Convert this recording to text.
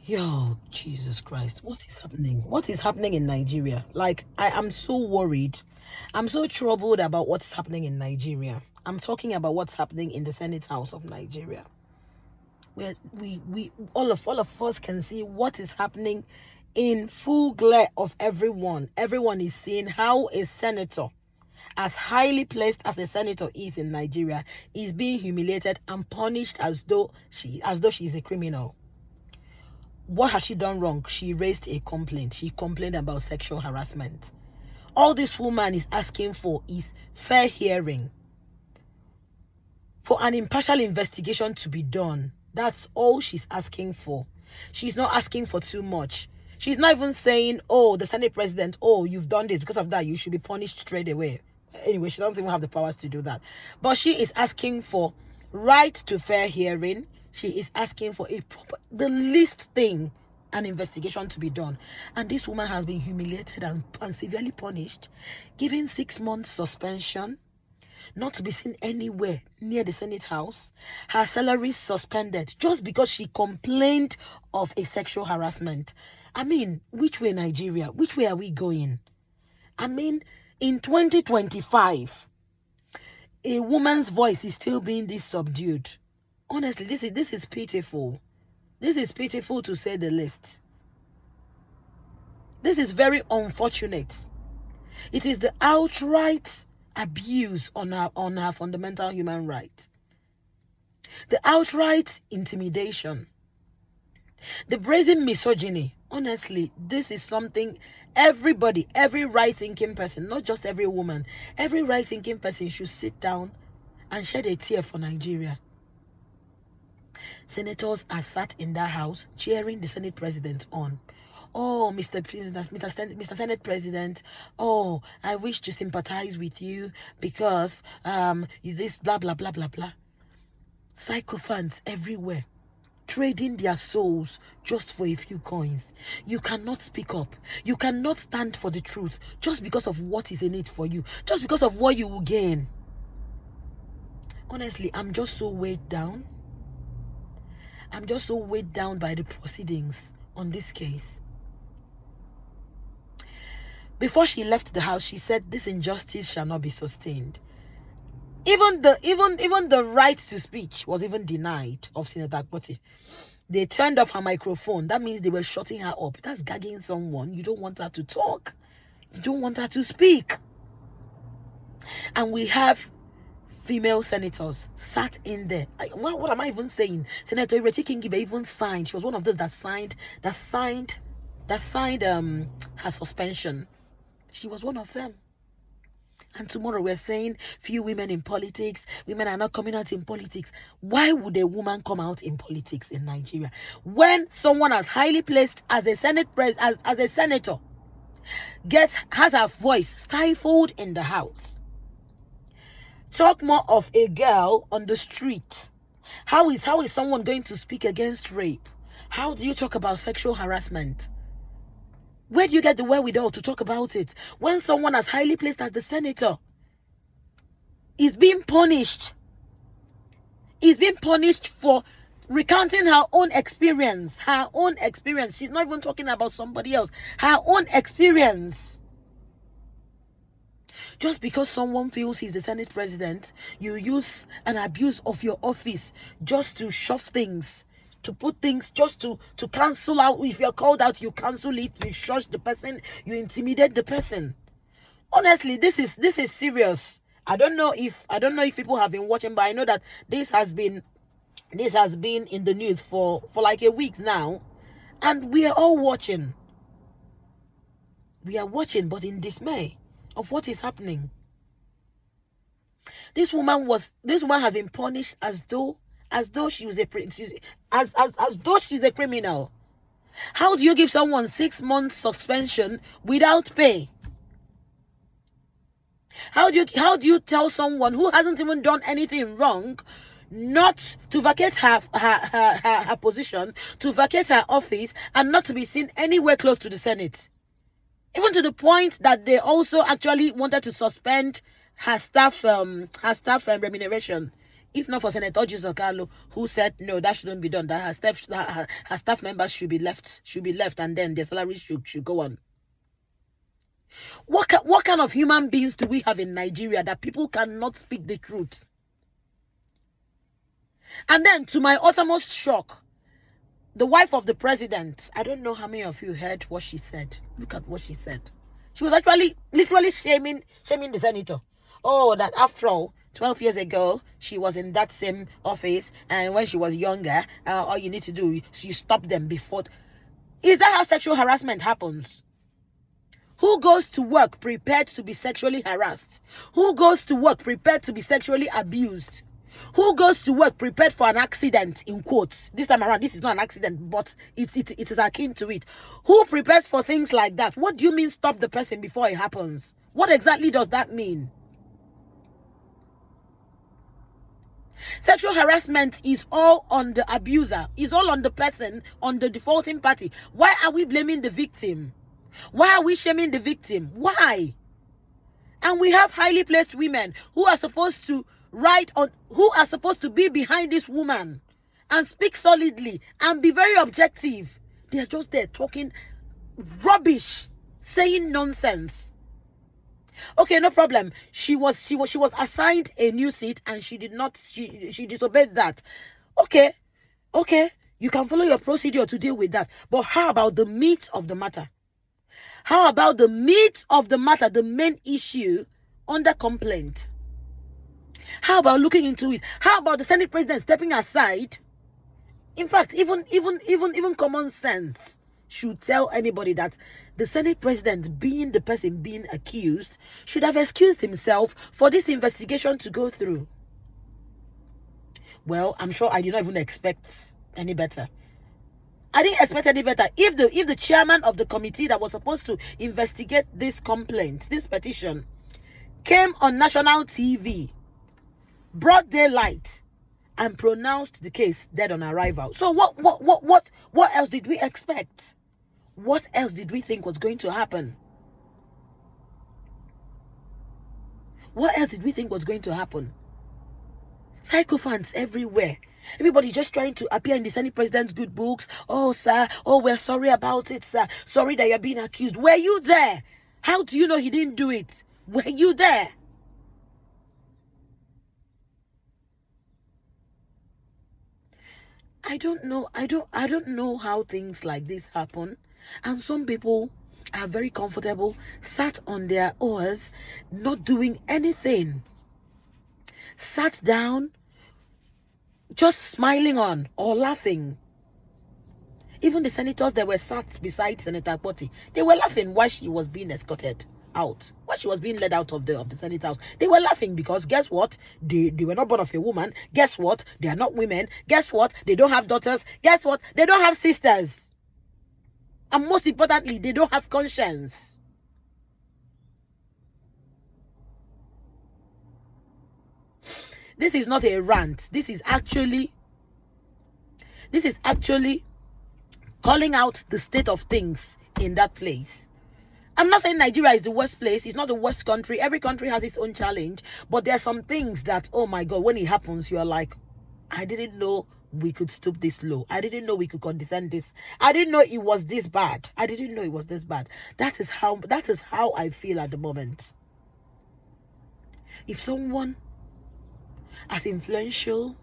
Yo, Jesus Christ, what is happening? What is happening in Nigeria? Like, I am so worried. I'm so troubled about what's happening in Nigeria. I'm talking about what's happening in the Senate House of Nigeria. Where we all of us can see what is happening in full glare of everyone. Everyone is seeing how a senator, as highly placed as a senator is in Nigeria, is being humiliated and punished as though she's a criminal. What has she done wrong? She raised a complaint. She complained about sexual harassment. All this woman is asking for is fair hearing, for an impartial investigation to be done. That's all she's asking for. She's not asking for too much. She's not even saying, oh, the Senate president, oh, you've done this. Because of that, you should be punished straight away. Anyway, she doesn't even have the powers to do that. But she is asking for right to fair hearing. She is asking for the least thing, an investigation to be done. And this woman has been humiliated and severely punished, given 6 months suspension, not to be seen anywhere near the Senate House, her salary suspended just because she complained of a sexual harassment. I mean, which way, Nigeria? Which way are we going? I mean, in 2025, a woman's voice is still being this subdued. Honestly, this is pitiful. This is pitiful to say the least. This is very unfortunate. It is the outright abuse on her fundamental human right. The outright intimidation. The brazen misogyny. Honestly, this is something everybody, every right-thinking person, not just every woman, every right-thinking person should sit down and shed a tear for Nigeria. Senators are sat in that house cheering the Senate president on. Oh, Mr. Senate President, oh, I wish to sympathize with you because this blah, blah, blah, blah, blah. Sycophants everywhere, trading their souls just for a few coins. You cannot speak up. You cannot stand for the truth just because of what is in it for you, just because of what you will gain. Honestly, I'm just so weighed down. I'm just so weighed down by the proceedings on this case. Before she left the house, she said this injustice shall not be sustained. Even the right to speech was even denied of Senator Akpoti. They turned off her microphone. That means they were shutting her up. That's gagging someone. You don't want her to talk. You don't want her to speak. And we have female senators sat in there. What am I even saying? Senator Ireti Kingibe even signed. She was one of those that signed her suspension. She was one of them. And tomorrow we're saying few women in politics. Women are not coming out in politics. Why would a woman come out in politics in Nigeria when someone as highly placed as a senator has her voice stifled in the house? Talk more of a girl on the street. How is someone going to speak against rape? How do you talk about sexual harassment? Where do you get the wherewithal to talk about it when someone as highly placed as the senator is being punished? Is being punished for recounting her own experience. Her own experience. She's not even talking about somebody else. Her own experience. Just because someone feels he's the Senate president, you use an abuse of your office just to shove things, to put things, just to cancel out. If you're called out, you cancel it, you shush the person, you intimidate the person. Honestly, this is serious. I don't know if people have been watching, but I know that this has been in the news for like a week now, and we are all watching. We are watching, but in dismay of what is happening. This woman has been punished as though she was as though she's a criminal. How do you give someone 6 months suspension without pay? How do you tell someone who hasn't even done anything wrong not to vacate her position, to vacate her office, and not to be seen anywhere close to the Senate? Even to the point that they also actually wanted to suspend her staff remuneration. If not for Senator Jizokalo, who said no, that shouldn't be done, that her staff members should be left, and then their salaries should go on. What kind of human beings do we have in Nigeria that people cannot speak the truth? And then, to my uttermost shock, the wife of the president, I don't know how many of you heard what she said. Look at what she said. She was actually literally shaming the senator. Oh, that after all, 12 years ago, she was in that same office, and when she was younger, all you need to do is you stop them before. Is that how sexual harassment happens? Who goes to work prepared to be sexually harassed? Who goes to work prepared to be sexually abused? Who goes to work prepared for an accident, in quotes? This time around, this is not an accident, but it is akin to it. Who prepares for things like that? What do you mean stop the person before it happens? What exactly does that mean? Sexual harassment is all on the abuser, is all on the person, on the defaulting party. Why are we blaming the victim? Why are we shaming the victim? Why? And we have highly placed women who are supposed to who are supposed to be behind this woman and speak solidly and be very objective. They are just there talking rubbish, saying nonsense. Okay, no problem. She was assigned a new seat and she disobeyed that. Okay, you can follow your procedure to deal with that. But how about the meat of the matter? How about the meat of the matter, the main issue under complaint? How about looking into it? How about the Senate president stepping aside? In fact, even common sense should tell anybody that the Senate president, being the person being accused, should have excused himself for this investigation to go through. Well, I'm sure I did not even expect any better. I didn't expect any better. If the chairman of the committee that was supposed to investigate this complaint, this petition, came on national TV, broad daylight, and pronounced the case dead on arrival. So what else did we expect? What else did we think was going to happen? What else did we think was going to happen? Sycophants everywhere. Everybody just trying to appear in the Senate president's good books. Oh, sir. Oh, we're sorry about it, sir. Sorry that you're being accused. Were you there? How do you know he didn't do it? Were you there? I don't know. I don't know how things like this happen. And some people are very comfortable, sat on their oars, not doing anything. Sat down, just smiling on or laughing. Even the senators that were sat beside Senator Akpoti, they were laughing while she was being escorted out, while she was being led out of the Senate house. They were laughing because guess what? They were not born of a woman. Guess what? They are not women. Guess what? They don't have daughters. Guess what? They don't have sisters. And most importantly, they don't have conscience. This is not a rant. This is actually calling out the state of things in that place. I'm not saying Nigeria is the worst place. It's not the worst country. Every country has its own challenge. But there are some things that, oh my God, when it happens, you're like, I didn't know we could stoop this low. I didn't know we could condescend this. I didn't know it was this bad. I didn't know it was this bad. That is how I feel at the moment. If someone as influential,